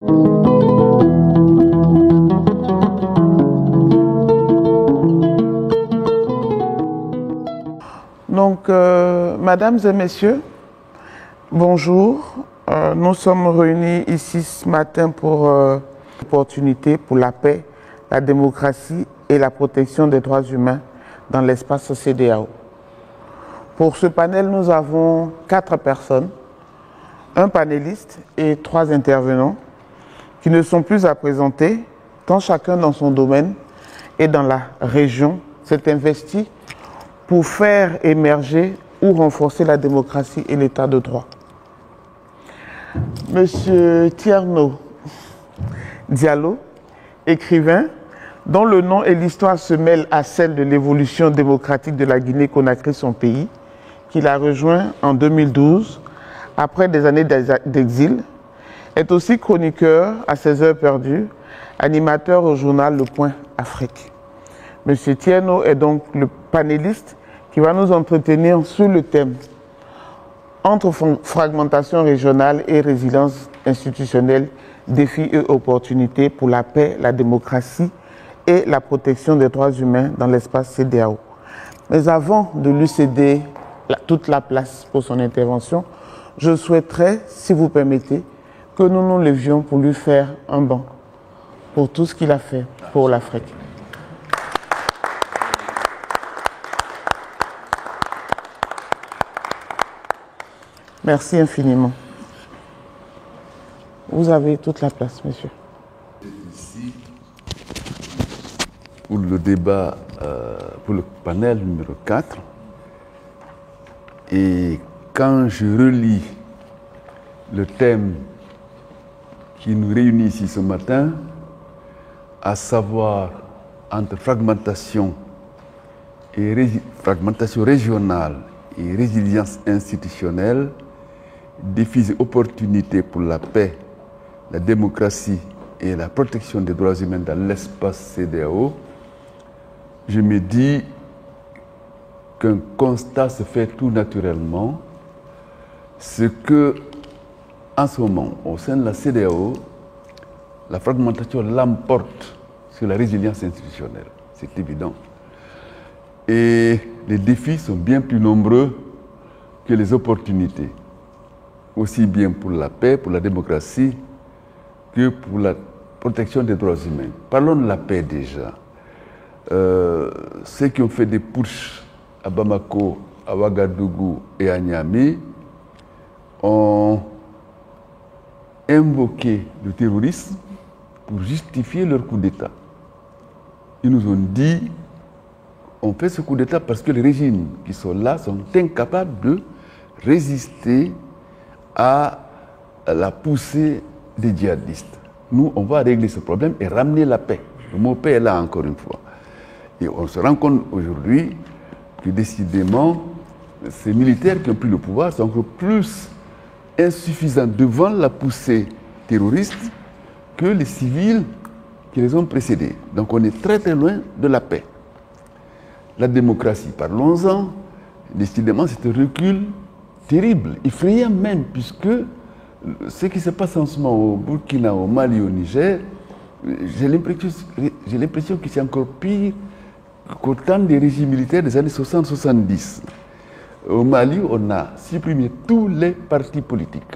Donc, mesdames et messieurs, bonjour. Nous sommes réunis ici ce matin pour l'opportunité pour la paix, la démocratie et la protection des droits humains dans l'espace CEDEAO. Pour ce panel, nous avons 4 personnes, un panéliste et 3 intervenants qui ne sont plus à présenter, tant chacun dans son domaine et dans la région s'est investi pour faire émerger ou renforcer la démocratie et l'état de droit. Monsieur Thierno Diallo, écrivain, dont le nom et l'histoire se mêlent à celle de l'évolution démocratique de la Guinée-Conakry, son pays, qu'il a rejoint en 2012, après des années d'exil, est aussi chroniqueur à ses heures perdues, animateur au journal Le Point Afrique. Monsieur Thierno est donc le panéliste qui va nous entretenir sur le thème entre fragmentation régionale et résilience institutionnelle, défis et opportunités pour la paix, la démocratie et la protection des droits humains dans l'espace CEDEAO. Mais avant de lui céder toute la place pour son intervention, je souhaiterais, si vous permettez, que nous nous levions pour lui faire un banc pour tout ce qu'il a fait pour l'Afrique. Merci infiniment. Vous avez toute la place, monsieur. Ici, pour le débat, pour le panel numéro 4. Et quand je relis le thème qui nous réunit ici ce matin, à savoir entre fragmentation régionale et résilience institutionnelle, défis et opportunités pour la paix, la démocratie et la protection des droits humains dans l'espace CEDEAO, je me dis qu'un constat se fait tout naturellement, c'est que, en ce moment, au sein de la CEDEAO, la fragmentation l'emporte sur la résilience institutionnelle, c'est évident. Et les défis sont bien plus nombreux que les opportunités, aussi bien pour la paix, pour la démocratie, que pour la protection des droits humains. Parlons de la paix déjà. Ceux qui ont fait des putschs à Bamako, à Ouagadougou et à Niamey ont invoqué le terrorisme pour justifier leur coup d'État. Ils nous ont dit on fait ce coup d'État parce que les régimes qui sont là sont incapables de résister à la poussée des djihadistes. Nous, on va régler ce problème et ramener la paix. Le mot paix est là encore une fois. Et on se rend compte aujourd'hui que décidément, ces militaires qui ont pris le pouvoir sont encore plus insuffisants devant la poussée terroriste que les civils qui les ont précédés. Donc on est très très loin de la paix. La démocratie, parlons-en, décidément c'est un recul terrible, effrayant même, puisque ce qui se passe en ce moment au Burkina, au Mali, au Niger, j'ai l'impression que c'est encore pire qu'au temps des régimes militaires des années 60-70. Au Mali, on a supprimé tous les partis politiques.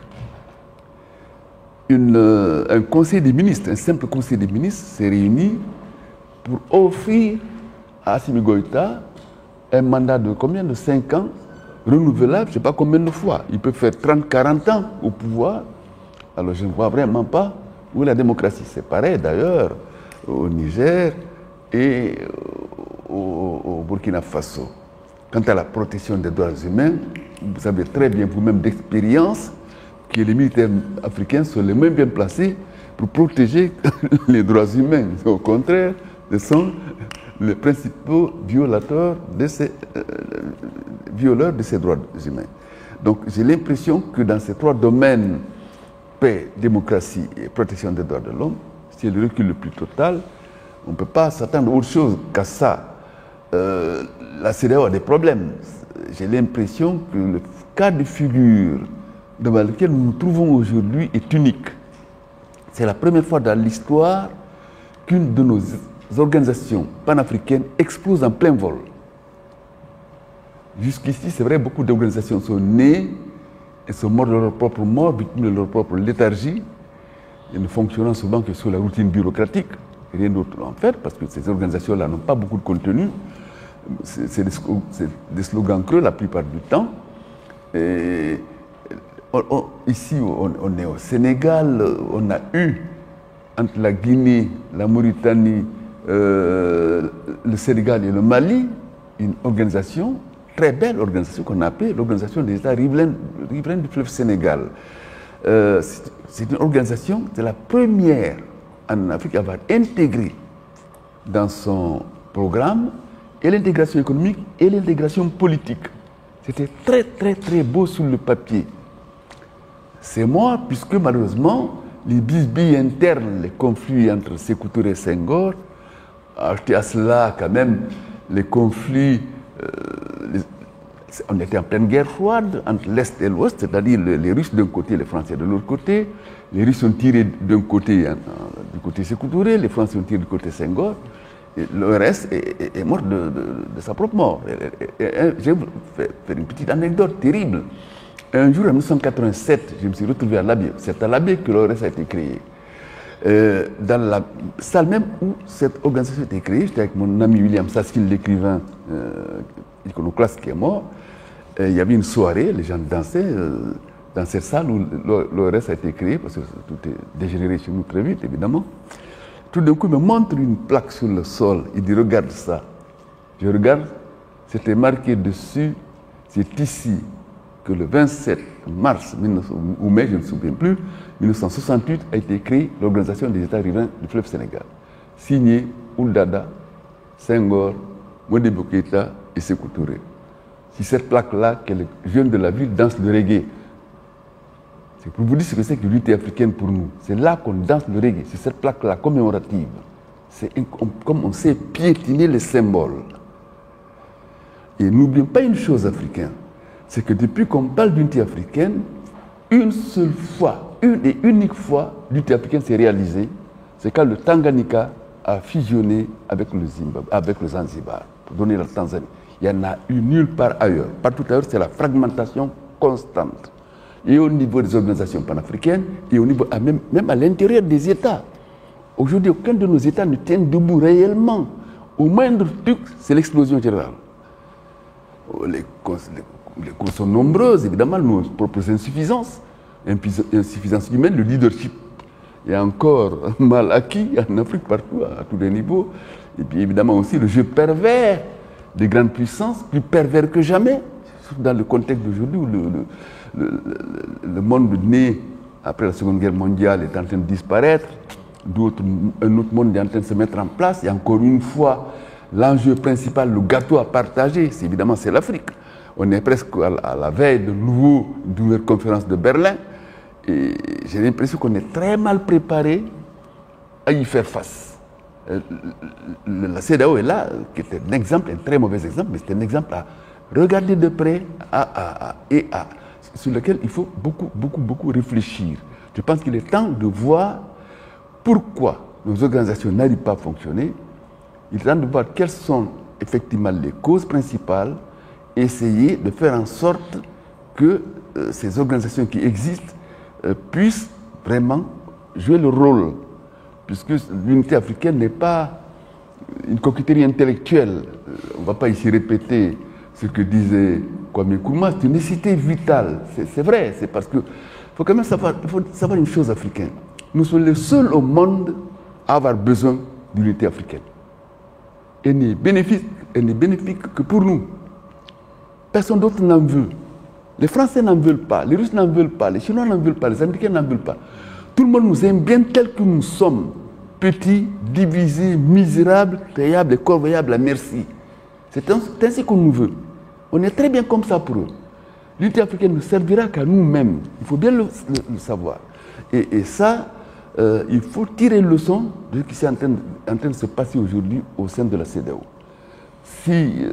Un conseil des ministres, un simple conseil des ministres s'est réuni pour offrir à Assimi Goïta un mandat de combien? De 5 ans, renouvelable, je ne sais pas combien de fois. Il peut faire 30-40 ans au pouvoir. Alors je ne vois vraiment pas où est la démocratie. C'est pareil d'ailleurs au Niger et au Burkina Faso. Quant à la protection des droits humains, vous savez très bien vous-même d'expérience que les militaires africains sont les moins bien placés pour protéger les droits humains. Au contraire, ce sont les principaux violateurs de ces droits humains. Donc j'ai l'impression que dans ces 3 domaines, paix, démocratie et protection des droits de l'homme, c'est le recul le plus total. On ne peut pas s'attendre à autre chose qu'à ça. La CEDEAO a des problèmes. J'ai l'impression que le cas de figure devant lequel nous nous trouvons aujourd'hui est unique. C'est la première fois dans l'histoire qu'une de nos organisations panafricaines explose en plein vol. Jusqu'ici, c'est vrai, beaucoup d'organisations sont nées et sont mortes de leur propre mort, victimes de leur propre léthargie, et ne fonctionnant souvent que sur la routine bureaucratique, rien d'autre en fait, parce que ces organisations-là n'ont pas beaucoup de contenu. C'est des slogans creux la plupart du temps. Et ici, on est au Sénégal, on a eu, entre la Guinée, la Mauritanie, le Sénégal et le Mali, une organisation, très belle organisation qu'on a appelée l'Organisation des États riverains du fleuve Sénégal. C'est une organisation, c'est la première en Afrique à avoir intégré dans son programme et l'intégration économique et l'intégration politique. C'était très, très, très beau sur le papier. C'est moi, puisque malheureusement, les bisbilles internes, les conflits entre Sékou Touré et Senghor, ajouté à cela quand même les conflits, on était en pleine guerre froide entre l'Est et l'Ouest, c'est-à-dire les Russes d'un côté, les Français de l'autre côté. Les Russes ont tiré d'un côté, du côté Sékou Touré, les Français ont tiré du côté Senghor. Et le reste est mort de sa propre mort. Je vais vous faire une petite anecdote terrible. Un jour, en 1987, je me suis retrouvé à Labé. C'est à Labé que l'ORS a été créé. Dans la salle même où cette organisation a été créée, j'étais avec mon ami William Saskil, l'écrivain iconoclaste qui est mort. Il y avait une soirée, les gens dansaient dans cette salle où l'ORS a été créé, parce que tout est dégénéré chez nous très vite, évidemment. Tout d'un coup, il me montre une plaque sur le sol. Il dit, regarde ça. Je regarde, c'était marqué dessus, c'est ici que le 27 mars ou mai, je ne me souviens plus, 1968 a été créée l'Organisation des États riverains du fleuve Sénégal. Signé Ouldada, Senghor, Modibo Keïta et Sékou Touré. C'est cette plaque-là que les jeunes de la ville dansent le reggae. C'est pour vous dire ce que c'est que l'unité africaine pour nous. C'est là qu'on danse le reggae, c'est cette plaque-là commémorative. C'est comme on sait piétiner les symboles. Et n'oublions pas une chose africaine, c'est que depuis qu'on parle d'unité africaine, une seule fois, une et unique fois, l'unité africaine s'est réalisée, c'est quand le Tanganyika a fusionné avec le Zimbabwe, avec le Zanzibar, pour donner la Tanzanie. Il n'y en a eu nulle part ailleurs. Partout ailleurs, c'est la fragmentation constante. Et au niveau des organisations panafricaines, et au niveau, même à l'intérieur des États. Aujourd'hui, aucun de nos États ne tient debout réellement. Au moindre truc, c'est l'explosion générale. Les causes sont nombreuses, évidemment, nos propres insuffisances. Insuffisance humaine, le leadership est encore mal acquis en Afrique, partout, à tous les niveaux. Et puis évidemment aussi le jeu pervers des grandes puissances, plus pervers que jamais, surtout dans le contexte d'aujourd'hui où le monde né après la Seconde Guerre mondiale est en train de disparaître, un autre monde est en train de se mettre en place. Et encore une fois, l'enjeu principal, le gâteau à partager, c'est évidemment l'Afrique. On est presque à la veille de nouvelle conférence de Berlin. Et j'ai l'impression qu'on est très mal préparé à y faire face. La CEDEAO est là, qui est un exemple, un très mauvais exemple, mais c'est un exemple à regarder de près sur lequel il faut beaucoup réfléchir. Je pense qu'il est temps de voir pourquoi nos organisations n'arrivent pas à fonctionner. Il est temps de voir quelles sont effectivement les causes principales, essayer de faire en sorte que ces organisations qui existent puissent vraiment jouer le rôle, puisque l'unité africaine n'est pas une coquetterie intellectuelle. On ne va pas ici répéter ce que disait Kwame Nkrumah, c'est une nécessité vitale. C'est vrai, c'est parce que faut quand même savoir une chose africaine. Nous sommes les seuls au monde à avoir besoin d'unité africaine. Elle n'est bénéfique que pour nous. Personne d'autre n'en veut. Les Français n'en veulent pas, les Russes n'en veulent pas, les Chinois n'en veulent pas, les Américains n'en veulent pas. Tout le monde nous aime bien tel que nous sommes. Petits, divisés, misérables, payables et corvéables à merci. C'est ainsi qu'on nous veut. On est très bien comme ça pour eux. L'unité africaine ne servira qu'à nous-mêmes. Il faut bien le savoir. Et ça, il faut tirer une leçon de ce qui est en train de se passer aujourd'hui au sein de la CEDEAO. Si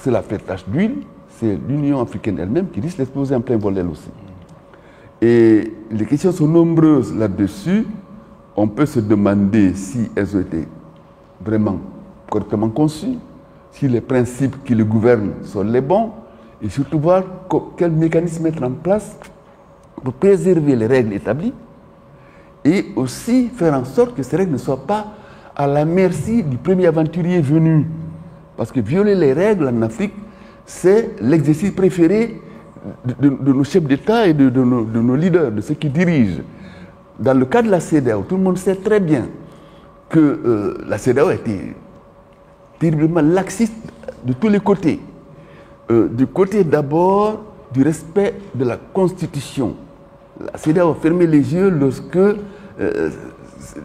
cela fait tache d'huile, c'est l'Union africaine elle-même qui risque d'exploser en plein vol elle aussi. Et les questions sont nombreuses là-dessus. on peut se demander si elles ont été vraiment correctement conçues, si les principes qui le gouvernent sont les bons, et surtout voir quel mécanisme mettre en place pour préserver les règles établies et aussi faire en sorte que ces règles ne soient pas à la merci du premier aventurier venu. Parce que violer les règles en Afrique, c'est l'exercice préféré de nos chefs d'État et de nos leaders, de ceux qui dirigent. Dans le cas de la CEDEAO, tout le monde sait très bien que la CEDEAO a été terriblement laxiste de tous les côtés. Du côté d'abord du respect de la Constitution. La CEDEAO a fermé les yeux lorsque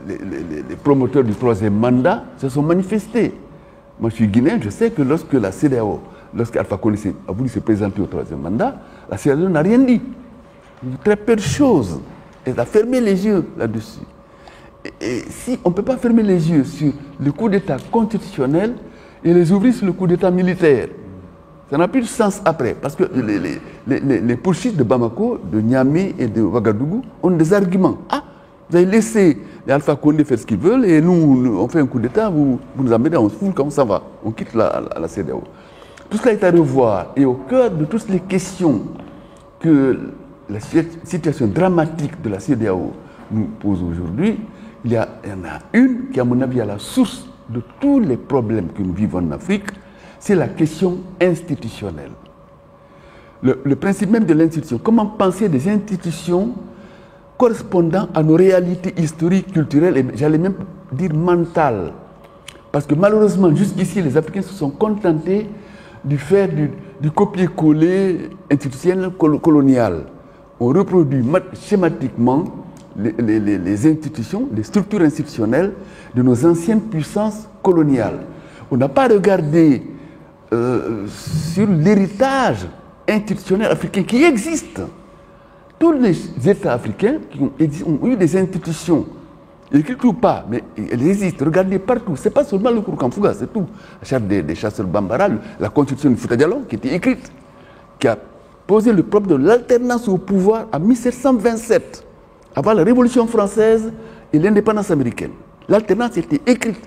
les promoteurs du troisième mandat se sont manifestés. Moi, je suis guinéen, je sais que lorsque la CEDEAO, lorsqu'Alpha Condé a voulu se présenter au troisième mandat, la CEDEAO n'a rien dit. Très peu de choses. Elle a fermé les yeux là-dessus. Et si on ne peut pas fermer les yeux sur le coup d'État constitutionnel et les ouvrir sur le coup d'État militaire, ça n'a plus de sens après. Parce que les poursuites de Bamako, de Niamey et de Ouagadougou ont des arguments. Ah, vous avez laissé les Alpha Condé faire ce qu'ils veulent et nous, on fait un coup d'État, vous nous amenez, on se fout, comment ça va? On quitte la CEDEAO. Tout cela est à revoir. Et au cœur de toutes les questions que la situation dramatique de la CEDEAO nous pose aujourd'hui, il y en a une qui, à mon avis, est à la source de tous les problèmes que nous vivons en Afrique, c'est la question institutionnelle. Le principe même de l'institution. Comment penser des institutions correspondant à nos réalités historiques, culturelles et, j'allais même dire, mentales. Parce que malheureusement, jusqu'ici, les Africains se sont contentés du fait du copier-coller institutionnel colonial. On reproduit schématiquement les institutions, les structures institutionnelles de nos anciennes puissances coloniales. On n'a pas regardé sur l'héritage institutionnel africain qui existe. Tous les États africains qui ont eu des institutions, écrites ou pas, mais elles existent. Regardez partout. Ce n'est pas seulement le Kourou-Kamfouga, c'est tout. La charte des chasseurs Bambara, la constitution du Fouta Djallon, qui était écrite, qui a posé le problème de l'alternance au pouvoir en 1727, avant la Révolution française et l'indépendance américaine. L'alternance était écrite.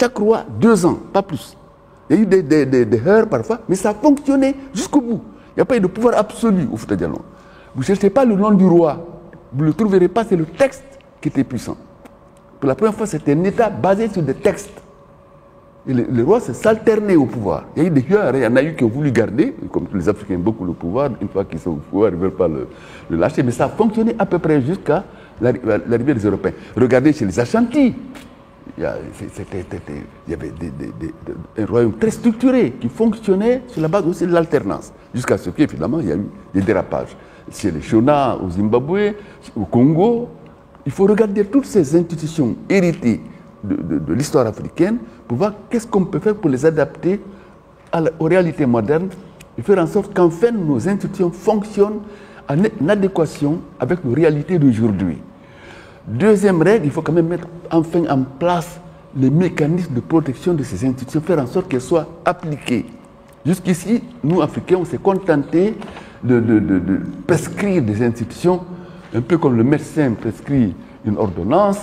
Chaque roi, 2 ans, pas plus. Il y a eu des heurts parfois, mais ça a fonctionné jusqu'au bout. Il n'y a pas eu de pouvoir absolu au Fouta Djallon. Vous ne cherchez pas le nom du roi, vous ne le trouverez pas, c'est le texte qui était puissant. Pour la première fois, c'était un État basé sur des textes. Et le roi s'alternait au pouvoir. Il y a eu des heurts, il y en a eu qui ont voulu garder, comme les Africains aiment beaucoup le pouvoir, une fois qu'ils sont au pouvoir, ils ne veulent pas le lâcher, mais ça a fonctionné à peu près jusqu'à l'arrivée des Européens. Regardez chez les Ashanti, il y avait un royaume très structuré qui fonctionnait sur la base aussi de l'alternance, jusqu'à ce qu'évidemment il y a eu des dérapages. Chez les Shona au Zimbabwe, au Congo, il faut regarder toutes ces institutions héritées de l'histoire africaine pour voir qu'est-ce qu'on peut faire pour les adapter aux réalités modernes et faire en sorte qu'enfin nos institutions fonctionnent en adéquation avec nos réalités d'aujourd'hui. Deuxième règle, il faut quand même mettre enfin en place les mécanismes de protection de ces institutions, faire en sorte qu'elles soient appliquées. Jusqu'ici, nous, Africains, on s'est contenté de prescrire des institutions, un peu comme le médecin prescrit une ordonnance.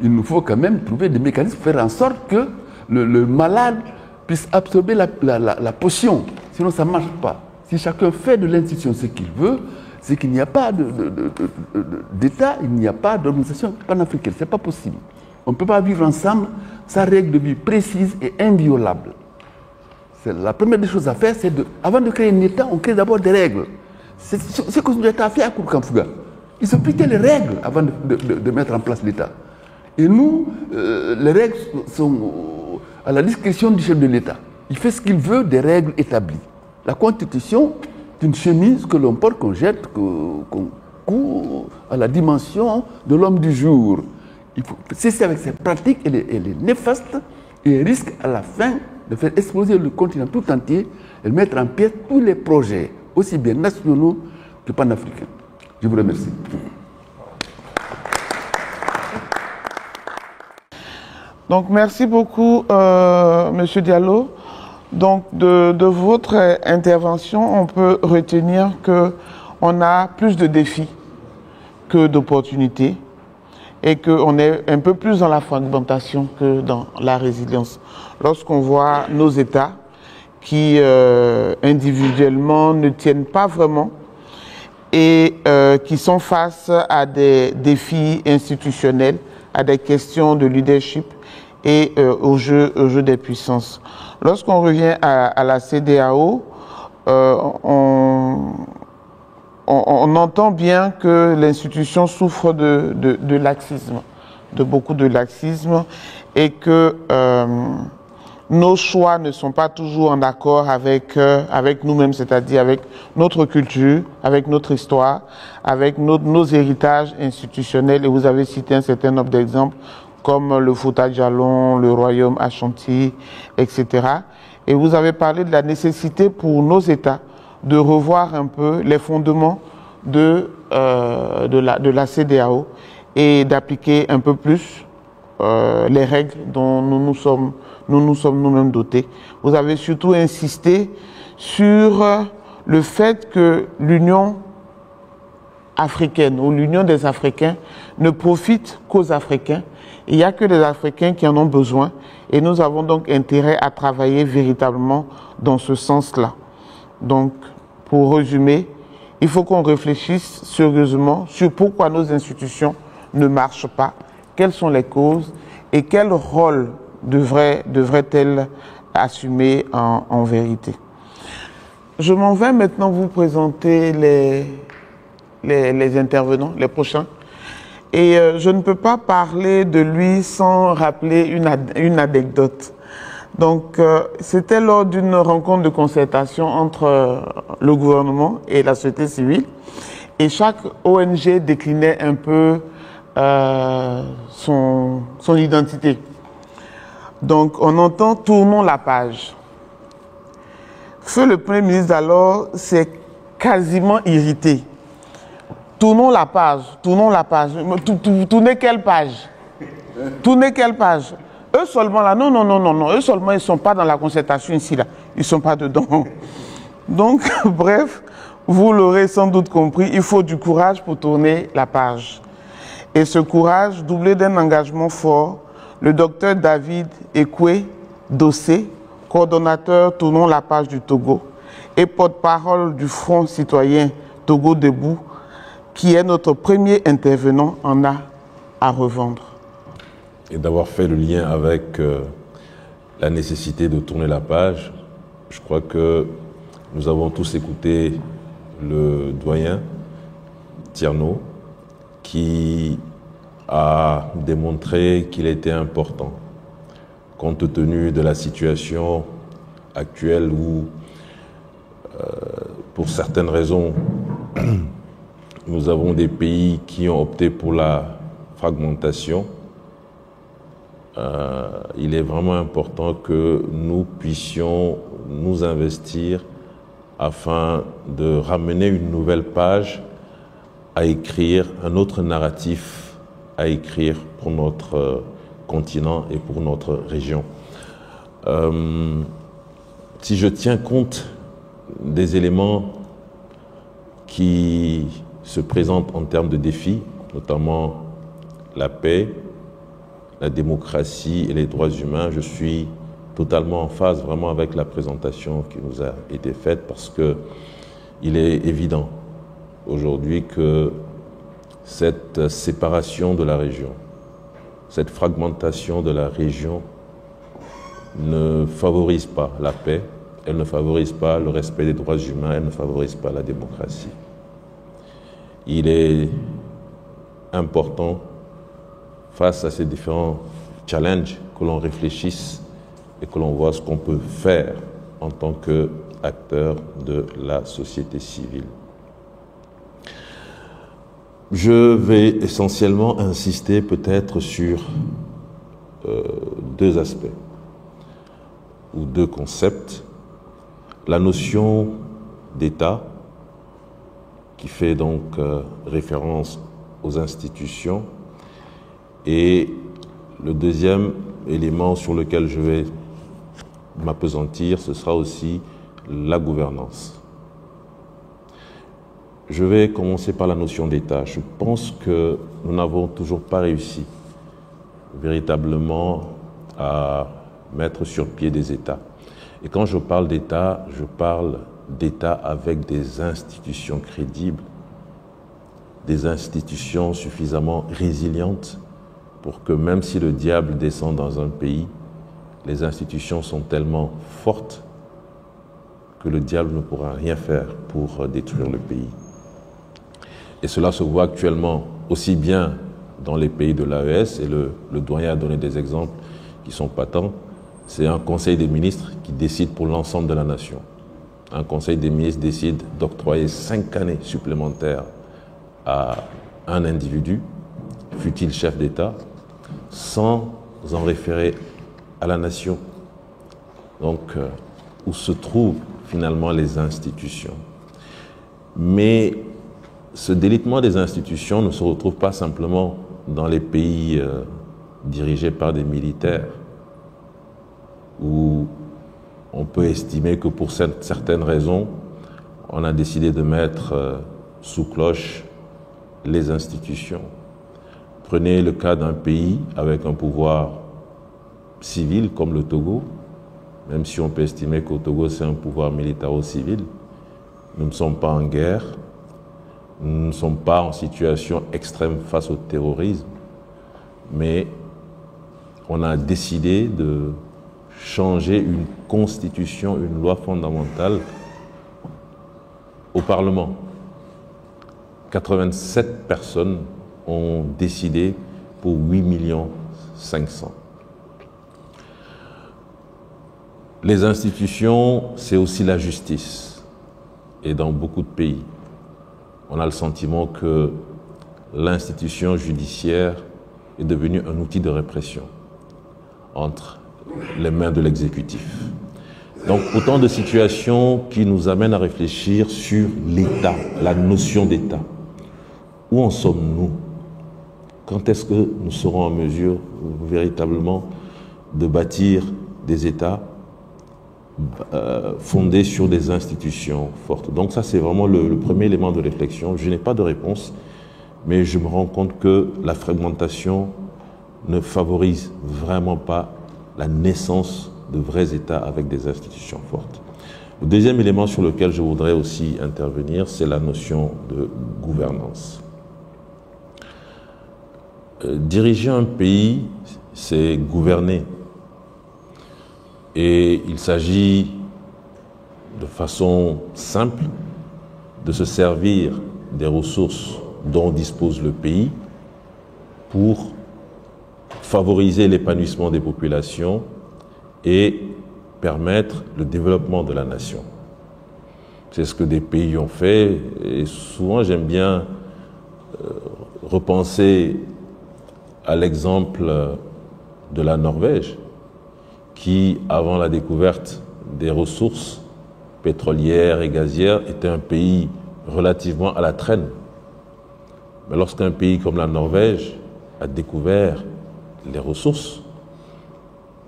Il nous faut quand même trouver des mécanismes pour faire en sorte que le malade puisse absorber la potion. Sinon, ça ne marche pas. Si chacun fait de l'institution ce qu'il veut, c'est qu'il n'y a pas d'État, il n'y a pas d'organisation panafricaine. Ce n'est pas possible. On ne peut pas vivre ensemble sans règles de vie précises et inviolables. La première des choses à faire, c'est avant de créer un État, on crée d'abord des règles. C'est ce que l'État a fait à Kourou-Kamfouga. Ils ont appliqué les règles avant de mettre en place l'État. Et nous, les règles sont à la discrétion du chef de l'État. Il fait ce qu'il veut des règles établies. La Constitution, c'est une chemise que l'on porte, qu'on jette, qu'on coud à la dimension de l'homme du jour. Il faut cesser avec cette pratique, elle est néfaste et elle risque à la fin de faire exploser le continent tout entier et de mettre en pièces tous les projets, aussi bien nationaux que panafricains. Je vous remercie. Donc, merci beaucoup, M. Diallo. Donc, de votre intervention, on peut retenir qu'on a plus de défis que d'opportunités et qu'on est un peu plus dans la fragmentation que dans la résilience. Lorsqu'on voit nos États qui individuellement ne tiennent pas vraiment et qui sont face à des défis institutionnels, à des questions de leadership et au jeu des puissances. Lorsqu'on revient à la CEDEAO, on entend bien que l'institution souffre de laxisme, de beaucoup de laxisme, et que nos choix ne sont pas toujours en accord avec nous-mêmes, c'est-à-dire avec notre culture, avec notre histoire, avec nos héritages institutionnels. Et vous avez cité un certain nombre d'exemples, comme le Fouta Djallon, le royaume Ashanti, etc. Et vous avez parlé de la nécessité pour nos États de revoir un peu les fondements de la CEDEAO et d'appliquer un peu plus les règles dont nous nous sommes nous-mêmes dotés. Vous avez surtout insisté sur le fait que l'Union africaine ou l'Union des Africains ne profite qu'aux Africains. Il n'y a que les Africains qui en ont besoin et nous avons donc intérêt à travailler véritablement dans ce sens-là. Donc, pour résumer, il faut qu'on réfléchisse sérieusement sur pourquoi nos institutions ne marchent pas, quelles sont les causes et quel rôle devraient-elles assumer en vérité. Je m'en vais maintenant vous présenter les intervenants, les prochains. Et je ne peux pas parler de lui sans rappeler une anecdote. Donc, c'était lors d'une rencontre de concertation entre le gouvernement et la société civile. Et chaque ONG déclinait un peu son identité. Donc, on entend « tournons la page ». Feu le Premier ministre alors s'est quasiment irrité. Tournons la page, tournons la page. Tournez quelle page? Tournez quelle page? Eux seulement là, non. Eux seulement, ils ne sont pas dans la concertation ici, là. Ils ne sont pas dedans. Donc, bref, vous l'aurez sans doute compris, il faut du courage pour tourner la page. Et ce courage, doublé d'un engagement fort, le docteur David Ekwe Dossé, coordonnateur Tournons la page du Togo, et porte-parole du Front citoyen Togo Debout, qui est notre premier intervenant, en a à revendre. Et d'avoir fait le lien avec la nécessité de tourner la page, je crois que nous avons tous écouté le doyen Tierno qui a démontré qu'il était important, compte tenu de la situation actuelle où, pour certaines raisons, nous avons des pays qui ont opté pour la fragmentation. Il est vraiment important que nous puissions nous investir afin de ramener une nouvelle page à écrire, un autre narratif à écrire pour notre continent et pour notre région. Si je tiens compte des éléments qui se présentent en termes de défis, notamment la paix, la démocratie et les droits humains, je suis totalement en phase vraiment avec la présentation qui nous a été faite, parce que il est évident aujourd'hui que cette séparation de la région, cette fragmentation de la région ne favorise pas la paix, elle ne favorise pas le respect des droits humains, elle ne favorise pas la démocratie. Il est important, face à ces différents challenges, que l'on réfléchisse et que l'on voit ce qu'on peut faire en tant qu'acteur de la société civile. Je vais essentiellement insister peut-être sur deux aspects ou deux concepts. La notion d'État, qui fait donc référence aux institutions, et le deuxième élément sur lequel je vais m'appesantir, ce sera aussi la gouvernance. Je vais commencer par la notion d'État. Je pense que nous n'avons toujours pas réussi véritablement à mettre sur pied des États. Et quand je parle d'État, je parle d'État avec des institutions crédibles, des institutions suffisamment résilientes pour que même si le diable descend dans un pays, les institutions sont tellement fortes que le diable ne pourra rien faire pour détruire le pays. Et cela se voit actuellement aussi bien dans les pays de l'AES, et le doyen a donné des exemples qui sont patents. C'est un conseil des ministres qui décide pour l'ensemble de la nation. Un conseil des ministres décide d'octroyer 5 années supplémentaires à un individu, fût-il chef d'État, sans en référer à la nation. Donc, où se trouvent finalement les institutions. Mais ce délitement des institutions ne se retrouve pas simplement dans les pays dirigés par des militaires, où on peut estimer que pour certaines raisons, on a décidé de mettre sous cloche les institutions. Prenez le cas d'un pays avec un pouvoir civil comme le Togo, même si on peut estimer qu'au Togo c'est un pouvoir militaro-civil. Nous ne sommes pas en guerre, nous ne sommes pas en situation extrême face au terrorisme, mais on a décidé de changer une constitution, une loi fondamentale au Parlement. 87 personnes ont décidé pour 8 500 000. Les institutions, c'est aussi la justice. Et dans beaucoup de pays, on a le sentiment que l'institution judiciaire est devenue un outil de répression entre les mains de l'exécutif. Donc, autant de situations qui nous amènent à réfléchir sur l'État, la notion d'État. Où en sommes-nous? Quand est-ce que nous serons en mesure véritablement de bâtir des États fondés sur des institutions fortes? Donc ça, c'est vraiment le premier élément de réflexion. Je n'ai pas de réponse, mais je me rends compte que la fragmentation ne favorise vraiment pas la naissance de vrais États avec des institutions fortes. Le deuxième élément sur lequel je voudrais aussi intervenir, c'est la notion de gouvernance. Diriger un pays, c'est gouverner. Et il s'agit de façon simple de se servir des ressources dont dispose le pays pour favoriser l'épanouissement des populations et permettre le développement de la nation. C'est ce que des pays ont fait, et souvent j'aime bien repenser à l'exemple de la Norvège, qui, avant la découverte des ressources pétrolières et gazières, était un pays relativement à la traîne. Mais lorsqu'un pays comme la Norvège a découvert les ressources,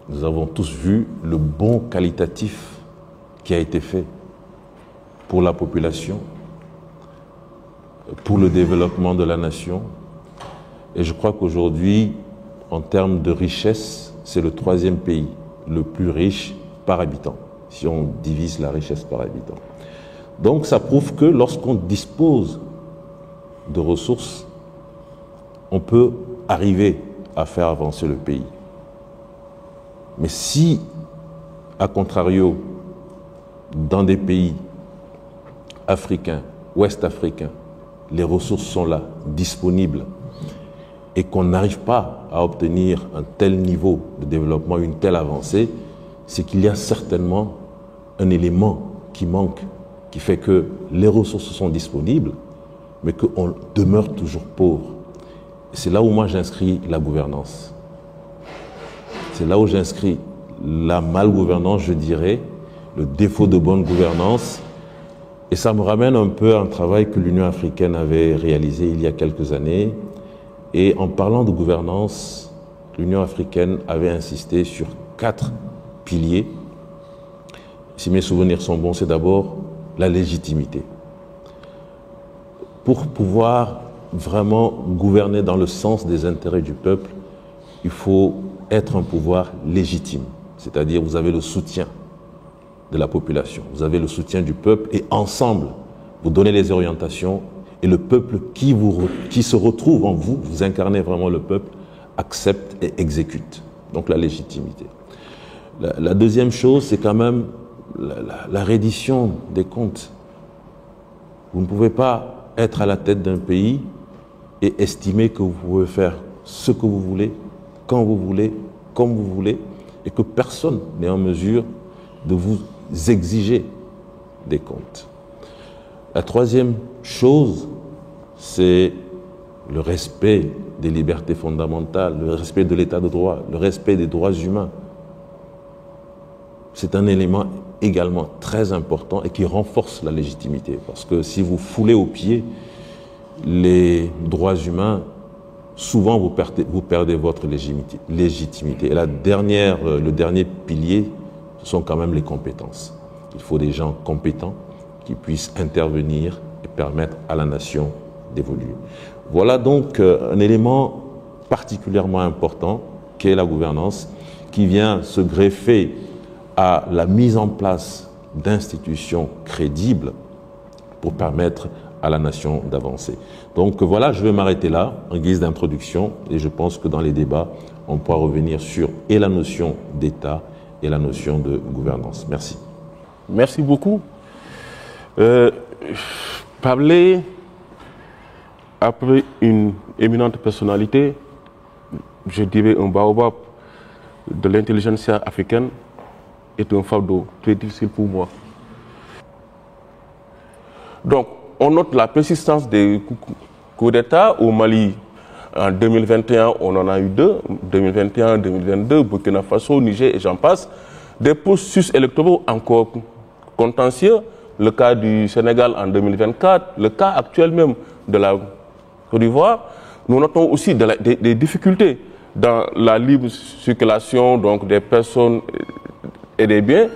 nous avons tous vu le bond qualitatif qui a été fait pour la population, pour le développement de la nation. Et je crois qu'aujourd'hui, en termes de richesse, c'est le 3e pays le plus riche par habitant, si on divise la richesse par habitant. Donc ça prouve que lorsqu'on dispose de ressources, on peut arriver à faire avancer le pays. Mais si, à contrario, dans des pays africains, ouest-africains, les ressources sont là, disponibles, et qu'on n'arrive pas à obtenir un tel niveau de développement, une telle avancée, c'est qu'il y a certainement un élément qui manque, qui fait que les ressources sont disponibles, mais qu'on demeure toujours pauvre. C'est là où moi j'inscris la gouvernance. C'est là où j'inscris la malgouvernance, je dirais, le défaut de bonne gouvernance. Et ça me ramène un peu à un travail que l'Union africaine avait réalisé il y a quelques années. Et en parlant de gouvernance, l'Union africaine avait insisté sur 4 piliers. Si mes souvenirs sont bons, c'est d'abord la légitimité. pour pouvoir vraiment gouverner dans le sens des intérêts du peuple, il faut être un pouvoir légitime. C'est-à-dire, vous avez le soutien de la population, vous avez le soutien du peuple, et ensemble, vous donnez les orientations, et le peuple qui se retrouve en vous, vous incarnez vraiment le peuple, accepte et exécute. Donc la légitimité. La deuxième chose, c'est quand même la reddition des comptes. Vous ne pouvez pas être à la tête d'un pays et estimer que vous pouvez faire ce que vous voulez, quand vous voulez, comme vous voulez, et que personne n'est en mesure de vous exiger des comptes. La troisième chose, c'est le respect des libertés fondamentales, le respect de l'état de droit, le respect des droits humains. C'est un élément également très important et qui renforce la légitimité. Parce que si vous foulez aux pieds les droits humains, souvent vous perdez votre légitimité. Et le dernier pilier, ce sont quand même les compétences. Il faut des gens compétents qui puissent intervenir et permettre à la nation d'évoluer. Voilà donc un élément particulièrement important qu'est la gouvernance, qui vient se greffer à la mise en place d'institutions crédibles pour permettre à la nation d'avancer. Donc voilà, je vais m'arrêter là en guise d'introduction, et je pense que dans les débats, on pourra revenir sur et la notion d'État et la notion de gouvernance. Merci. Merci beaucoup. Parler après une éminente personnalité, je dirais un baobab de l'intelligentsia africaine, est un fardeau très difficile pour moi. Donc, on note la persistance des coups d'État au Mali. En 2021, on en a eu 2, 2021, 2022, Burkina Faso, Niger et j'en passe. Des processus électoraux encore contentieux, le cas du Sénégal en 2024, le cas actuel même de la Côte d'Ivoire. Nous notons aussi des difficultés dans la libre circulation donc des personnes et des biens.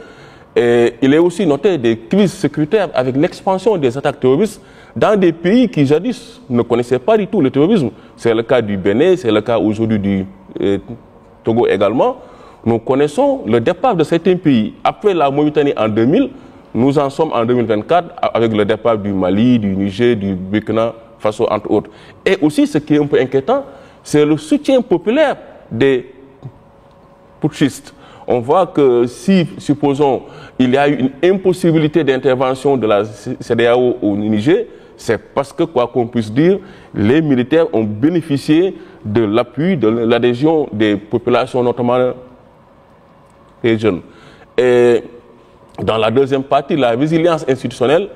Et il est aussi noté des crises sécuritaires avec l'expansion des attaques terroristes dans des pays qui jadis ne connaissaient pas du tout le terrorisme. C'est le cas du Bénin, c'est le cas aujourd'hui du Togo également. Nous connaissons le départ de certains pays. Après la Mauritanie en 2000, nous en sommes en 2024 avec le départ du Mali, du Niger, du Burkina Faso, entre autres. Et aussi, ce qui est un peu inquiétant, c'est le soutien populaire des putschistes. On voit que si, supposons, il y a eu une impossibilité d'intervention de la CEDEAO au Niger, c'est parce que, quoi qu'on puisse dire, les militaires ont bénéficié de l'appui, de l'adhésion des populations, notamment les jeunes. Et dans la deuxième partie, la résilience institutionnelle,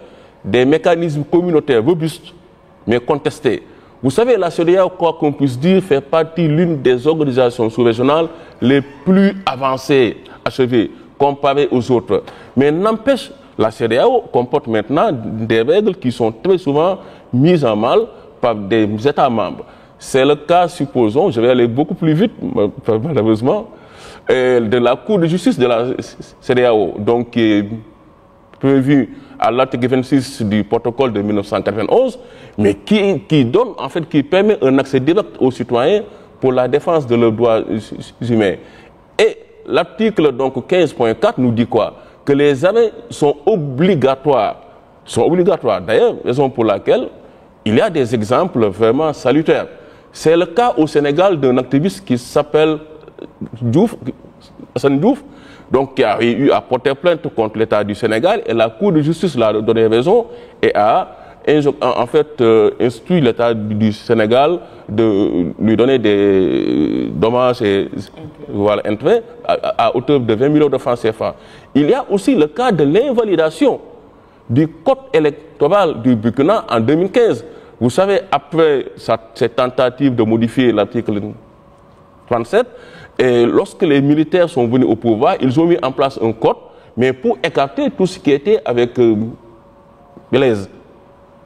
des mécanismes communautaires robustes, mais contestés. Vous savez, la CEDEAO, quoi qu'on puisse dire, fait partie l'une des organisations sous-régionales les plus avancées, achevées, comparées aux autres. Mais n'empêche, la CEDEAO comporte maintenant des règles qui sont très souvent mises en mal par des États membres. C'est le cas, supposons, je vais aller beaucoup plus vite, malheureusement, de la Cour de justice de la CEDEAO, donc qui est prévue à l'article 26 du protocole de 1991, mais qui donne, en fait, qui permet un accès direct aux citoyens pour la défense de leurs droits humains. Et l'article 15.4 nous dit quoi? Que les arrêts sont obligatoires. D'ailleurs, raison pour laquelle il y a des exemples vraiment salutaires. C'est le cas au Sénégal d'un activiste qui s'appelle Hassan Diouf, donc qui a eu à porter plainte contre l'État du Sénégal, et la Cour de justice l'a donné raison et a en fait instruit l'État du Sénégal de lui donner des dommages et voilà, intérêts à hauteur de 20 millions de francs CFA. Il y a aussi le cas de l'invalidation du code électoral du Burkina en 2015. Vous savez, après cette tentative de modifier l'article 37, et lorsque les militaires sont venus au pouvoir, ils ont mis en place un code, mais pour écarter tout ce qui était avec Blaise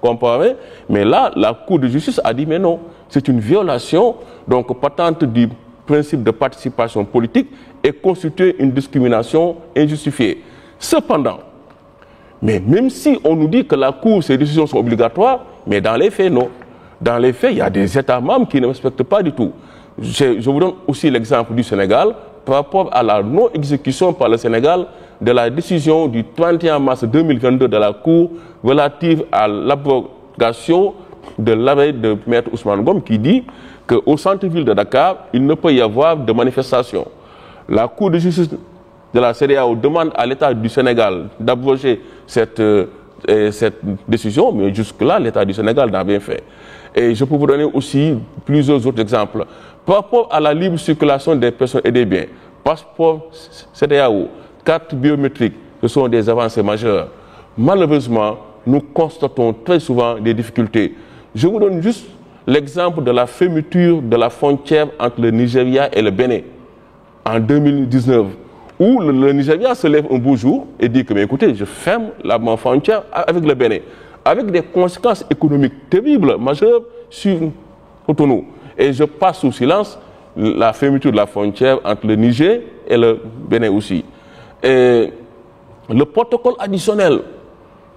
Compaoré. Mais là, la Cour de justice a dit, mais non, c'est une violation, donc patente du principe de participation politique et constitue une discrimination injustifiée. Cependant, mais même si on nous dit que la Cour, ces décisions sont obligatoires, mais dans les faits, non. Dans les faits, il y a des États membres qui ne respectent pas du tout. Je vous donne aussi l'exemple du Sénégal par rapport à la non-exécution par le Sénégal de la décision du 31 mars 2022 de la Cour relative à l'abrogation de l'arrêt de Maître Ousmane Ngom qui dit qu'au centre-ville de Dakar, il ne peut y avoir de manifestation. La Cour de justice de la CEDEAO demande à l'État du Sénégal d'abroger cette décision, mais jusque-là, l'État du Sénégal n'a rien fait. Et je peux vous donner aussi plusieurs autres exemples. Par rapport à la libre circulation des personnes et des biens, passeport CEDEAO, carte biométrique, ce sont des avancées majeures. Malheureusement, nous constatons très souvent des difficultés. Je vous donne juste l'exemple de la fermeture de la frontière entre le Nigeria et le Bénin en 2019, où le Nigeria se lève un beau jour et dit que, mais écoutez, je ferme la frontière avec le Bénin, avec des conséquences économiques terribles, majeures sur nous. Et je passe sous silence la fermeture de la frontière entre le Niger et le Bénin aussi. Et le protocole additionnel,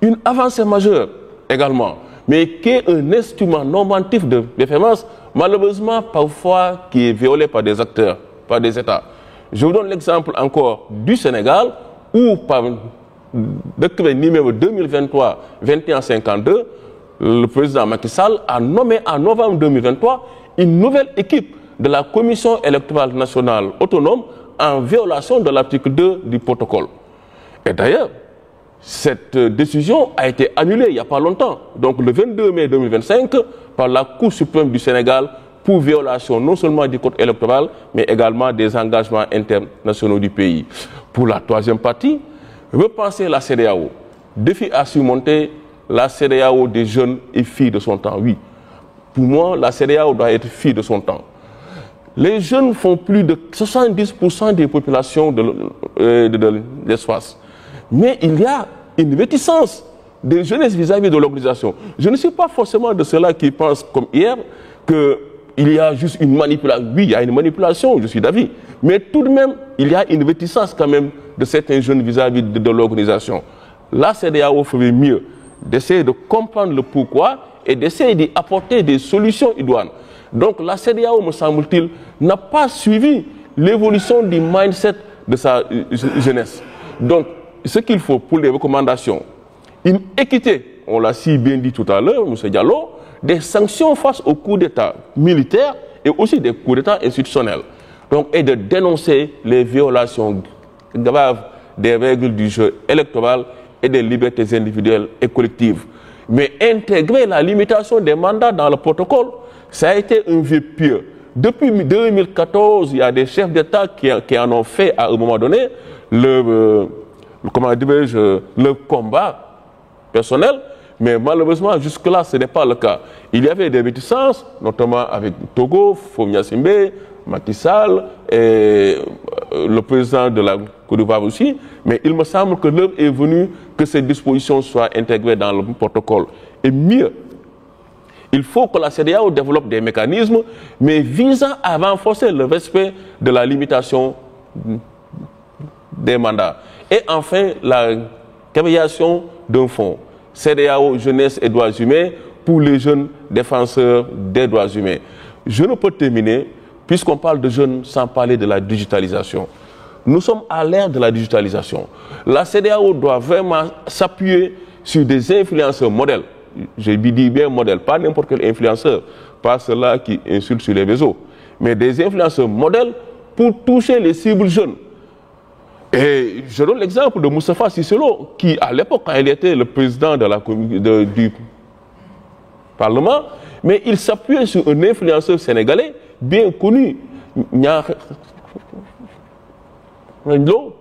une avancée majeure également, mais qui est un instrument normatif de référence, malheureusement parfois qui est violé par des acteurs, par des États. Je vous donne l'exemple encore du Sénégal, où par décret numéro 2023-2152, le président Macky Sall a nommé en novembre 2023 une nouvelle équipe de la Commission électorale nationale autonome en violation de l'article 2 du protocole. Et d'ailleurs, cette décision a été annulée il n'y a pas longtemps, donc le 22 mai 2025, par la Cour suprême du Sénégal pour violation non seulement du code électoral, mais également des engagements internationaux du pays. Pour la troisième partie, repenser la CEDEAO. Défi à surmonter, la CEDEAO des jeunes et filles de son temps, oui. Pour moi, la CEDEAO doit être fille de son temps. Les jeunes font plus de 70% des populations de l'espace. Mais il y a une réticence des jeunesses vis-à-vis de l'organisation. Je ne suis pas forcément de ceux-là qui pensent, comme hier, qu'il y a juste une manipulation. Oui, il y a une manipulation, je suis d'avis. Mais tout de même, il y a une réticence quand même de certains jeunes vis-à-vis de l'organisation. La CEDEAO ferait mieux d'essayer de comprendre le pourquoi et d'essayer d'y apporter des solutions idoines. Donc la CEDEAO, me semble-t-il, n'a pas suivi l'évolution du mindset de sa jeunesse. Donc, ce qu'il faut pour les recommandations, une équité, on l'a si bien dit tout à l'heure, M. Diallo, des sanctions face aux coups d'État militaires et aussi des coups d'État institutionnels. Donc, et de dénoncer les violations graves des règles du jeu électoral et des libertés individuelles et collectives. Mais intégrer la limitation des mandats dans le protocole, ça a été un vœu pieux. Depuis 2014, il y a des chefs d'État qui en ont fait à un moment donné leur combat personnel, mais malheureusement, jusque-là, ce n'est pas le cas. Il y avait des réticences, notamment avec Togo, Fomia Simbe, Macky Sall et le président de la Côte d'Ivoire aussi, mais il me semble que l'heure est venue que ces dispositions soient intégrées dans le protocole. Et mieux, il faut que la CEDEAO développe des mécanismes, mais visant à renforcer le respect de la limitation des mandats. Et enfin, la création d'un fonds, CEDEAO, jeunesse et droits humains, pour les jeunes défenseurs des droits humains. Je ne peux terminer, puisqu'on parle de jeunes, sans parler de la digitalisation. Nous sommes à l'ère de la digitalisation. La CEDEAO doit vraiment s'appuyer sur des influenceurs modèles. Je dis bien modèles, pas n'importe quel influenceur, pas ceux-là qui insultent sur les réseaux, mais des influenceurs modèles pour toucher les cibles jeunes. Et je donne l'exemple de Moustapha Cissé Lo, qui à l'époque, quand il était le président du Parlement, mais il s'appuyait sur un influenceur sénégalais bien connu,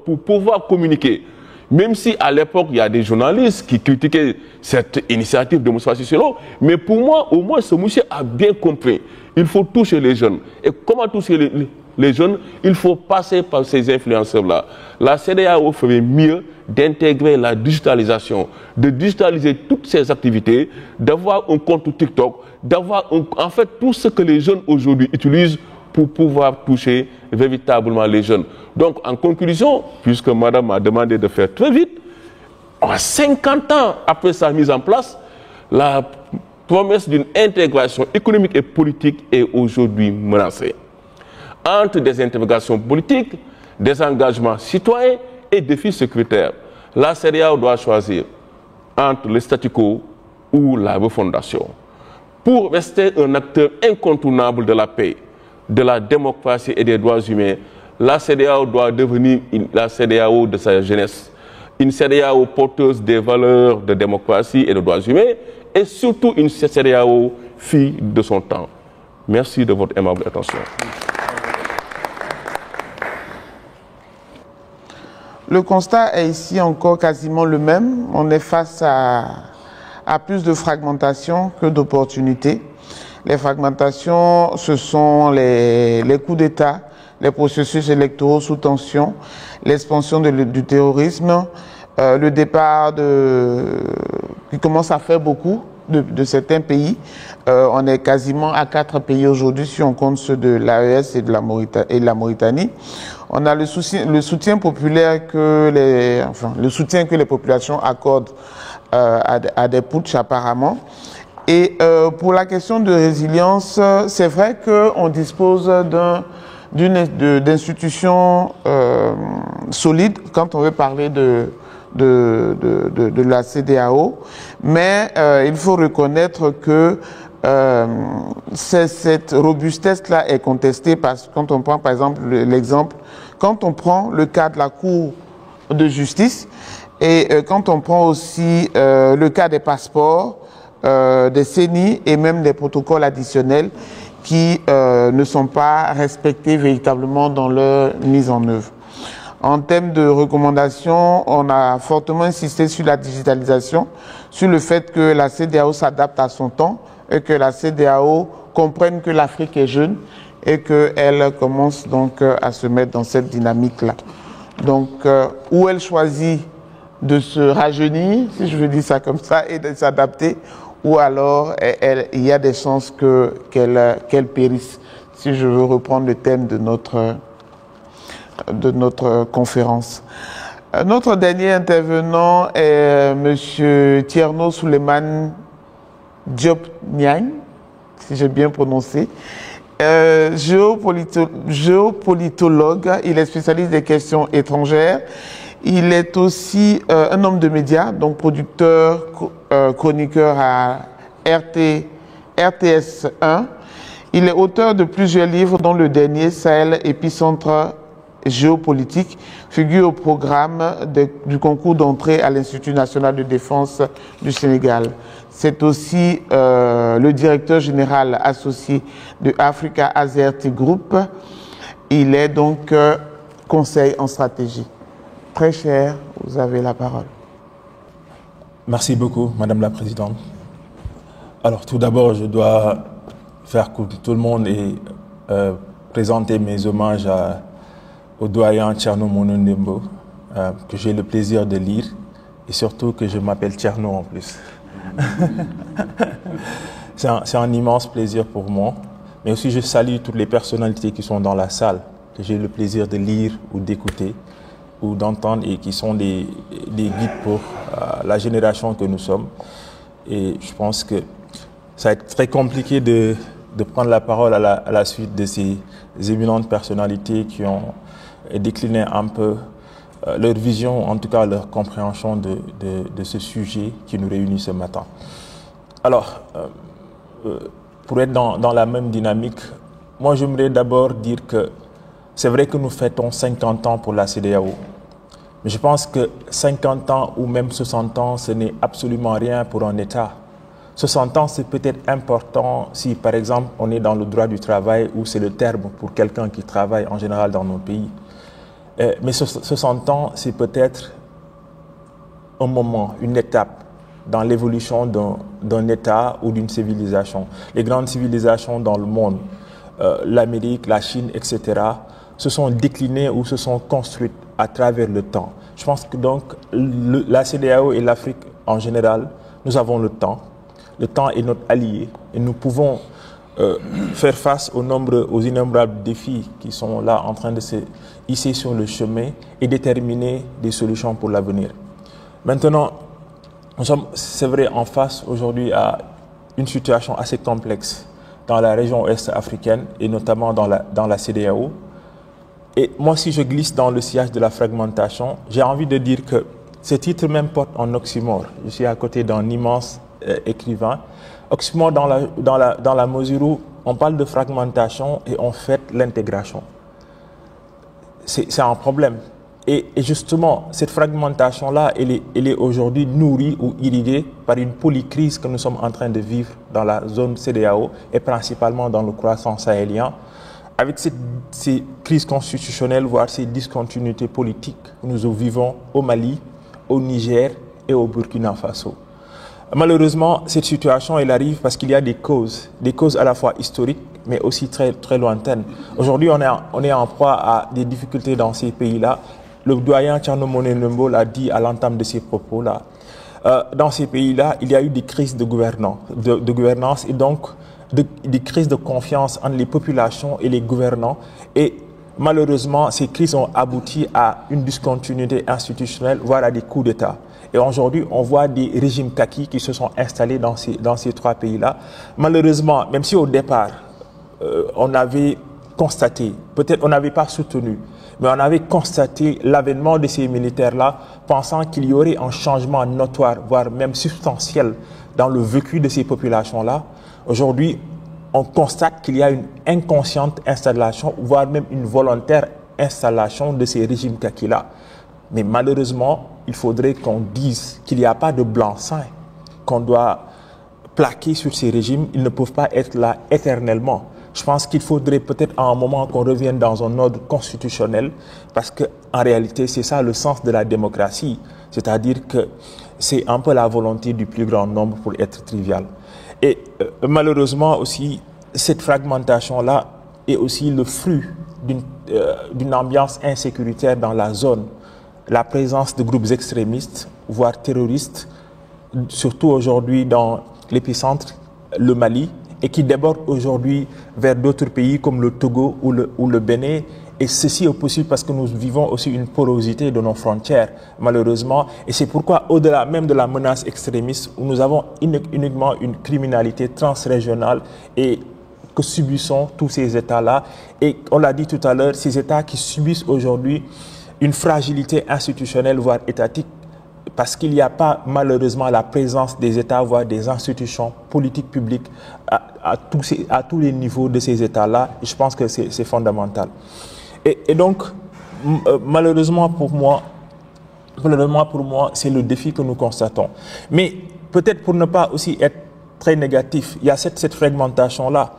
pour pouvoir communiquer. Même si à l'époque, il y a des journalistes qui critiquaient cette initiative de Moustapha Cissé Lo, mais pour moi, au moins, ce monsieur a bien compris. Il faut toucher les jeunes. Et comment toucher les jeunes? Il faut passer par ces influenceurs-là. La CEDEAO ferait mieux d'intégrer la digitalisation, de digitaliser toutes ces activités, d'avoir un compte TikTok, d'avoir en fait tout ce que les jeunes aujourd'hui utilisent pour pouvoir toucher véritablement les jeunes. Donc, en conclusion, puisque madame m'a demandé de faire très vite, en 50 ans après sa mise en place, la promesse d'une intégration économique et politique est aujourd'hui menacée. Entre des interrogations politiques, des engagements citoyens et défis sécuritaires, la CEDEAO doit choisir entre le statu quo ou la refondation. Pour rester un acteur incontournable de la paix, de la démocratie et des droits humains, la CEDEAO doit devenir la CEDEAO de sa jeunesse, une CEDEAO porteuse des valeurs de démocratie et de droits humains, et surtout une CEDEAO fille de son temps. Merci de votre aimable attention. Le constat est ici encore quasiment le même. On est face à plus de fragmentation que d'opportunités. Les fragmentations, ce sont les coups d'État, les processus électoraux sous tension, l'expansion du terrorisme, le départ qui commence à faire beaucoup de certains pays. On est quasiment à 4 pays aujourd'hui si on compte ceux de l'AES et de la Mauritanie. On a le soutien populaire le soutien que les populations accordent à des putschs apparemment. Et pour la question de résilience, c'est vrai qu'on dispose d'institutions solides quand on veut parler de la CEDEAO, mais il faut reconnaître que cette robustesse-là est contestée parce que quand on prend par exemple quand on prend le cas de la Cour de justice et quand on prend aussi le cas des passeports, des CENI et même des protocoles additionnels qui ne sont pas respectés véritablement dans leur mise en œuvre. En termes de recommandations, on a fortement insisté sur la digitalisation, sur le fait que la CEDEAO s'adapte à son temps et que la CEDEAO comprenne que l'Afrique est jeune et qu'elle commence donc à se mettre dans cette dynamique-là. Donc, où elle choisit de se rajeunir, si je veux dire ça comme ça, et de s'adapter, ou alors il y a des chances qu'elle périsse, si je veux reprendre le thème de notre conférence. Notre dernier intervenant est M. Thierno Souleymane Diop Niang, si j'ai bien prononcé. Géopolitologue, il est spécialiste des questions étrangères. Il est aussi un homme de médias, donc producteur, chroniqueur à RTS 1. Il est auteur de plusieurs livres, dont le dernier, Sahel, épicentre géopolitique, figure au programme du concours d'entrée à l'Institut national de défense du Sénégal. C'est aussi le directeur général associé de Africa Azerty Group. Il est donc conseil en stratégie. Très cher, vous avez la parole. Merci beaucoup, Madame la Présidente. Alors, tout d'abord, je dois faire comme tout le monde et présenter mes hommages au doyen Thierno Monondembo, que j'ai le plaisir de lire, et surtout que je m'appelle Thierno en plus. C'est un immense plaisir pour moi, mais aussi je salue toutes les personnalités qui sont dans la salle, que j'ai le plaisir de lire ou d'écouter, ou d'entendre et qui sont des guides pour la génération que nous sommes. Et je pense que ça va être très compliqué de prendre la parole à la suite de ces éminentes personnalités qui ont décliné un peu leur vision, en tout cas leur compréhension de ce sujet qui nous réunit ce matin. Alors, pour être dans la même dynamique, moi j'aimerais d'abord dire que c'est vrai que nous fêtons 50 ans pour la CEDEAO, mais je pense que 50 ans ou même 60 ans, ce n'est absolument rien pour un État. 60 ans, c'est peut-être important si, par exemple, on est dans le droit du travail ou c'est le terme pour quelqu'un qui travaille en général dans nos pays. Mais 60 ans, c'est peut-être un moment, une étape dans l'évolution d'un État ou d'une civilisation. Les grandes civilisations dans le monde, l'Amérique, la Chine, etc., se sont déclinées ou se sont construites à travers le temps. Je pense que donc la CEDEAO et l'Afrique en général, nous avons le temps. Le temps est notre allié et nous pouvons faire face aux innombrables défis qui sont là en train de se hisser sur le chemin et déterminer des solutions pour l'avenir. Maintenant, nous sommes, c'est vrai, en face aujourd'hui à une situation assez complexe dans la région ouest africaine et notamment dans la CEDEAO. Et moi, si je glisse dans le sillage de la fragmentation, j'ai envie de dire que ce titre même porte un oxymore. Je suis à côté d'un immense écrivain. Oxymore dans la mesure où on parle de fragmentation et on fait l'intégration. C'est un problème. Et justement, cette fragmentation-là, elle est aujourd'hui nourrie ou irriguée par une polycrise que nous sommes en train de vivre dans la zone CEDEAO et principalement dans le croissant sahélien, avec ces crises constitutionnelles, voire ces discontinuités politiques que nous vivons au Mali, au Niger et au Burkina Faso. Malheureusement, cette situation, elle arrive parce qu'il y a des causes à la fois historiques, mais aussi très, très lointaines. Aujourd'hui, on est en proie à des difficultés dans ces pays-là. Le doyen Thierno Moné Lumbo l'a dit à l'entame de ses propos-là. Dans ces pays-là, il y a eu des crises de gouvernance et donc des crises de confiance entre les populations et les gouvernants. Et malheureusement, ces crises ont abouti à une discontinuité institutionnelle, voire à des coups d'État. Et aujourd'hui, on voit des régimes kakis qui se sont installés dans ces trois pays-là. Malheureusement, même si au départ, on avait constaté, peut-être on n'avait pas soutenu, mais on avait constaté l'avènement de ces militaires-là, pensant qu'il y aurait un changement notoire, voire même substantiel, dans le vécu de ces populations-là. Aujourd'hui, on constate qu'il y a une inconsciente installation, voire même une volontaire installation de ces régimes kakis-là. Mais malheureusement, il faudrait qu'on dise qu'il n'y a pas de blanc-seing qu'on doit plaquer sur ces régimes. Ils ne peuvent pas être là éternellement. Je pense qu'il faudrait peut-être à un moment qu'on revienne dans un ordre constitutionnel, parce qu'en réalité, c'est ça le sens de la démocratie. C'est-à-dire que c'est un peu la volonté du plus grand nombre pour être trivial. Et malheureusement aussi, cette fragmentation-là est aussi le fruit d'une ambiance insécuritaire dans la zone. La présence de groupes extrémistes, voire terroristes, surtout aujourd'hui dans l'épicentre, le Mali, et qui débordent aujourd'hui vers d'autres pays comme le Togo ou le Bénin. Et ceci est possible parce que nous vivons aussi une porosité de nos frontières, malheureusement. Et c'est pourquoi, au-delà même de la menace extrémiste, où nous avons uniquement une criminalité transrégionale et que subissons tous ces États-là. Et on l'a dit tout à l'heure, ces États qui subissent aujourd'hui une fragilité institutionnelle, voire étatique, parce qu'il n'y a pas malheureusement la présence des États, voire des institutions politiques publiques à tous les niveaux de ces États-là. Je pense que c'est fondamental. Et donc, malheureusement pour moi, c'est le défi que nous constatons. Mais peut-être pour ne pas aussi être très négatif, il y a cette fragmentation-là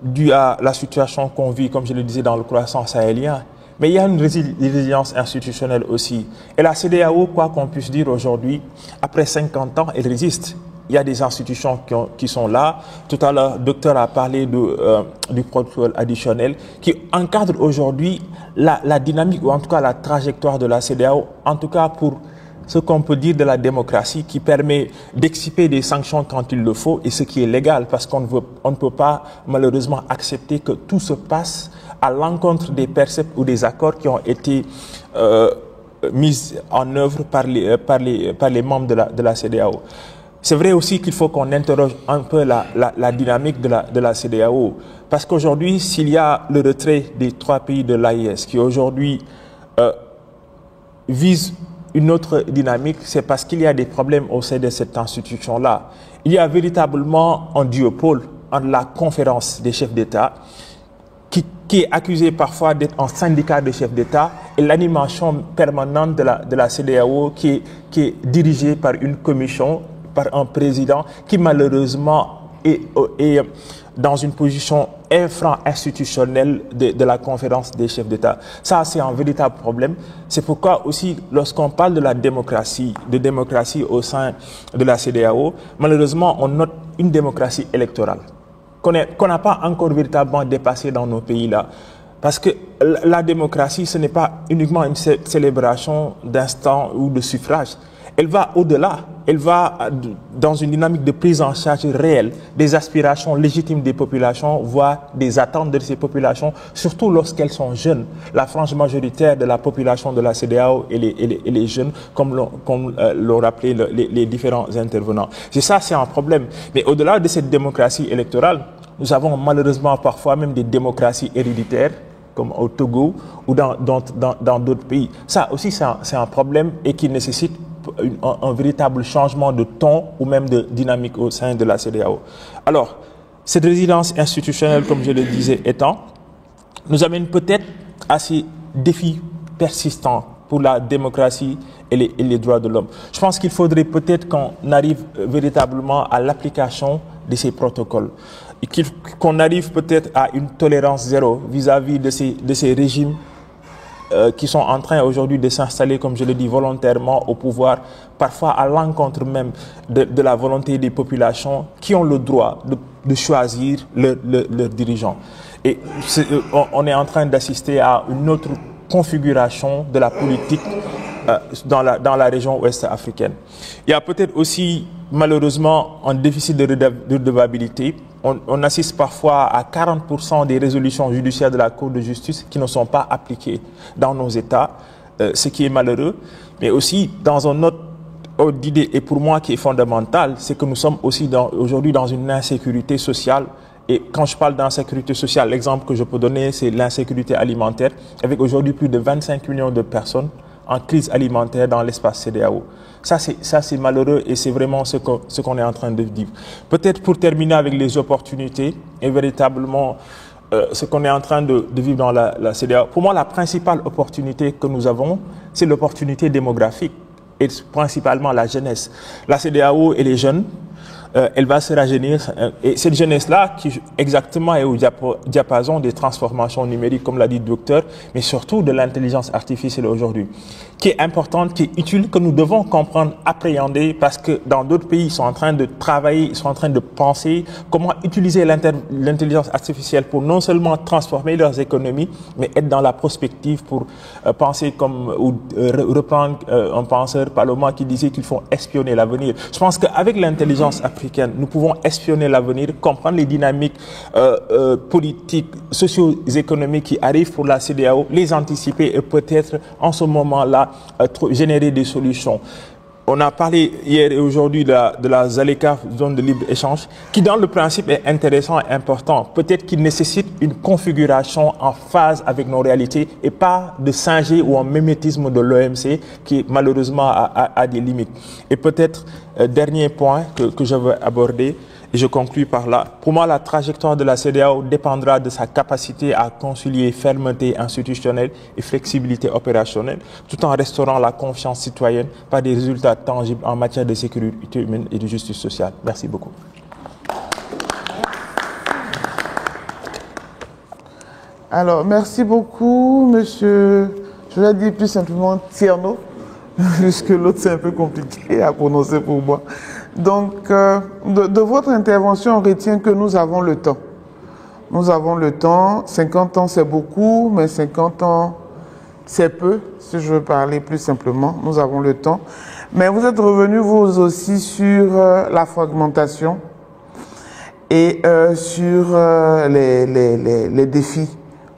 due à la situation qu'on vit, comme je le disais, dans le croissant sahélien. Mais il y a une résilience institutionnelle aussi. Et la CEDEAO, quoi qu'on puisse dire aujourd'hui, après 50 ans, elle résiste. Il y a des institutions qui sont là. Tout à l'heure, le docteur a parlé du protocole additionnel qui encadre aujourd'hui la dynamique, ou en tout cas la trajectoire de la CEDEAO, en tout cas pour ce qu'on peut dire de la démocratie, qui permet d'exciper des sanctions quand il le faut, et ce qui est légal, parce qu'on ne peut pas malheureusement accepter que tout se passe à l'encontre des préceptes ou des accords qui ont été mis en œuvre par les membres de la CEDEAO. C'est vrai aussi qu'il faut qu'on interroge un peu la dynamique de la CEDEAO, parce qu'aujourd'hui, s'il y a le retrait des trois pays de l'AES qui aujourd'hui vise une autre dynamique, c'est parce qu'il y a des problèmes au sein de cette institution-là. Il y a véritablement un duopole entre la conférence des chefs d'État, qui est accusé parfois d'être un syndicat de chefs d'État, et l'animation permanente de la CEDEAO qui est dirigée par une commission, par un président qui malheureusement est dans une position infra-institutionnelle de la conférence des chefs d'État. Ça, c'est un véritable problème. C'est pourquoi aussi, lorsqu'on parle de la démocratie au sein de la CEDEAO, malheureusement, on note une démocratie électorale qu'on n'a pas encore véritablement dépassée dans nos pays-là. Parce que la démocratie, ce n'est pas uniquement une célébration d'instant ou de suffrage. elle va au-delà. Elle va dans une dynamique de prise en charge réelle des aspirations légitimes des populations, voire des attentes de ces populations, surtout lorsqu'elles sont jeunes. La frange majoritaire de la population de la CEDEAO et les jeunes, comme l'ont rappelé les différents intervenants. Et ça, c'est un problème. Mais au-delà de cette démocratie électorale, nous avons malheureusement parfois même des démocraties héréditaires, comme au Togo ou dans d'autres pays. Ça aussi, c'est un problème et qui nécessite un véritable changement de ton ou même de dynamique au sein de la CEDEAO. Alors, cette résidence institutionnelle, comme je le disais, étant, nous amène peut-être à ces défis persistants pour la démocratie et les droits de l'homme. Je pense qu'il faudrait peut-être qu'on arrive véritablement à l'application de ces protocoles, et qu'on arrive peut-être à une tolérance zéro vis-à-vis de ces régimes qui sont en train aujourd'hui de s'installer, comme je le dis, volontairement au pouvoir, parfois à l'encontre même de la volonté des populations qui ont le droit de choisir leurs dirigeants. Et on est en train d'assister à une autre configuration de la politique dans la région ouest africaine. Il y a peut-être aussi, malheureusement, un déficit de redevabilité. On assiste parfois à 40% des résolutions judiciaires de la Cour de justice qui ne sont pas appliquées dans nos États, ce qui est malheureux. Mais aussi, dans un autre ordre d'idée, et pour moi qui est fondamental, c'est que nous sommes aussi aujourd'hui dans une insécurité sociale. Et quand je parle d'insécurité sociale, l'exemple que je peux donner, c'est l'insécurité alimentaire, avec aujourd'hui plus de 25 millions de personnes en crise alimentaire dans l'espace CEDEAO. Ça, c'est malheureux et c'est vraiment ce qu'on est en train de vivre. Peut-être pour terminer avec les opportunités et véritablement ce qu'on est en train de vivre dans la CEDEAO. Pour moi, la principale opportunité que nous avons, c'est l'opportunité démographique et principalement la jeunesse. La CEDEAO et les jeunes, elle va se rajeunir. Et cette jeunesse-là, qui exactement est au diapason des transformations numériques, comme l'a dit le docteur, mais surtout de l'intelligence artificielle aujourd'hui, qui est importante, qui est utile, que nous devons comprendre, appréhender, parce que dans d'autres pays, ils sont en train de travailler, ils sont en train de penser comment utiliser l'intelligence artificielle pour non seulement transformer leurs économies, mais être dans la prospective pour penser comme, ou reprendre un penseur Paloma qui disait qu'il faut espionner l'avenir. Je pense qu'avec l'intelligence artificielle, nous pouvons espionner l'avenir, comprendre les dynamiques politiques, socio-économiques qui arrivent pour la CEDEAO, les anticiper et peut-être en ce moment-là générer des solutions. On a parlé hier et aujourd'hui de la ZALECA, zone de libre-échange, qui dans le principe est intéressant et important. Peut-être qu'il nécessite une configuration en phase avec nos réalités et pas de singer ou un mimétisme de l'OMC qui malheureusement a des limites. Et peut-être, dernier point que je veux aborder, et je conclus par là. Pour moi, la trajectoire de la CEDEAO dépendra de sa capacité à concilier fermeté institutionnelle et flexibilité opérationnelle, tout en restaurant la confiance citoyenne par des résultats tangibles en matière de sécurité humaine et de justice sociale. Merci beaucoup. Alors, merci beaucoup, monsieur, je vais dire plus simplement Tierno, puisque l'autre c'est un peu compliqué à prononcer pour moi. Donc, de votre intervention, on retient que nous avons le temps. Nous avons le temps. 50 ans, c'est beaucoup, mais 50 ans, c'est peu, si je veux parler plus simplement. Nous avons le temps. Mais vous êtes revenu, vous aussi, sur la fragmentation et sur les défis.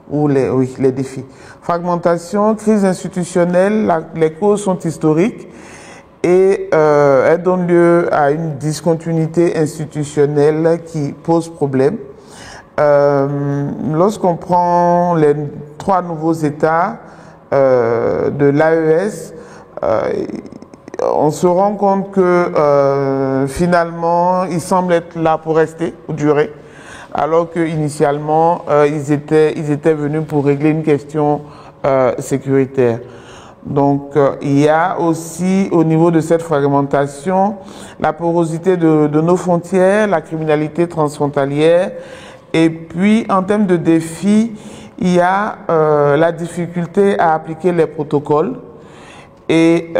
Oui, les défis. Fragmentation, crise institutionnelle, les causes sont historiques. Et elle donne lieu à une discontinuité institutionnelle qui pose problème. Lorsqu'on prend les 3 nouveaux États de l'AES, on se rend compte que finalement, ils semblent être là pour rester, pour durer, alors qu'initialement, ils étaient venus pour régler une question sécuritaire. Donc, il y a aussi, au niveau de cette fragmentation, la porosité de nos frontières, la criminalité transfrontalière. Et puis, en termes de défis, il y a la difficulté à appliquer les protocoles. Et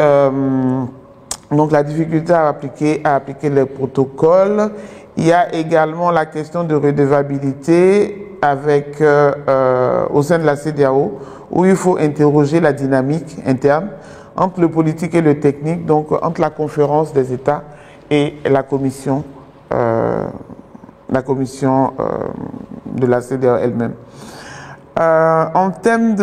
donc, la difficulté à appliquer les protocoles. Il y a également la question de redevabilité avec, au sein de la CEDEAO, où il faut interroger la dynamique interne entre le politique et le technique, donc entre la conférence des États et la commission de la CEDEAO elle-même. En termes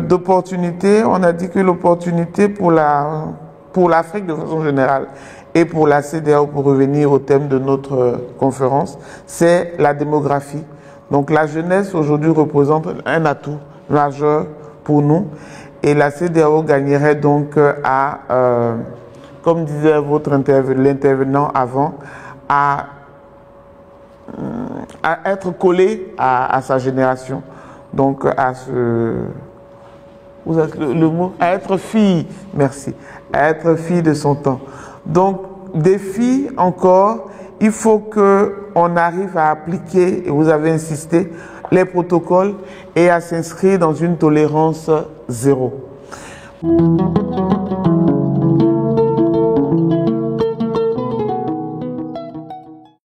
d'opportunités, on a dit que l'opportunité pour l'Afrique de façon générale et pour la CEDEAO, pour revenir au thème de notre conférence, c'est la démographie. Donc la jeunesse aujourd'hui représente un atout majeur pour nous et la CEDEAO gagnerait donc à, comme disait l'intervenant avant, à être collé à sa génération. Donc à vous avez le mot, à être fille, merci, à être fille de son temps. Donc défi encore, il faut qu'on arrive à appliquer, et vous avez insisté, les protocoles et à s'inscrire dans une tolérance zéro.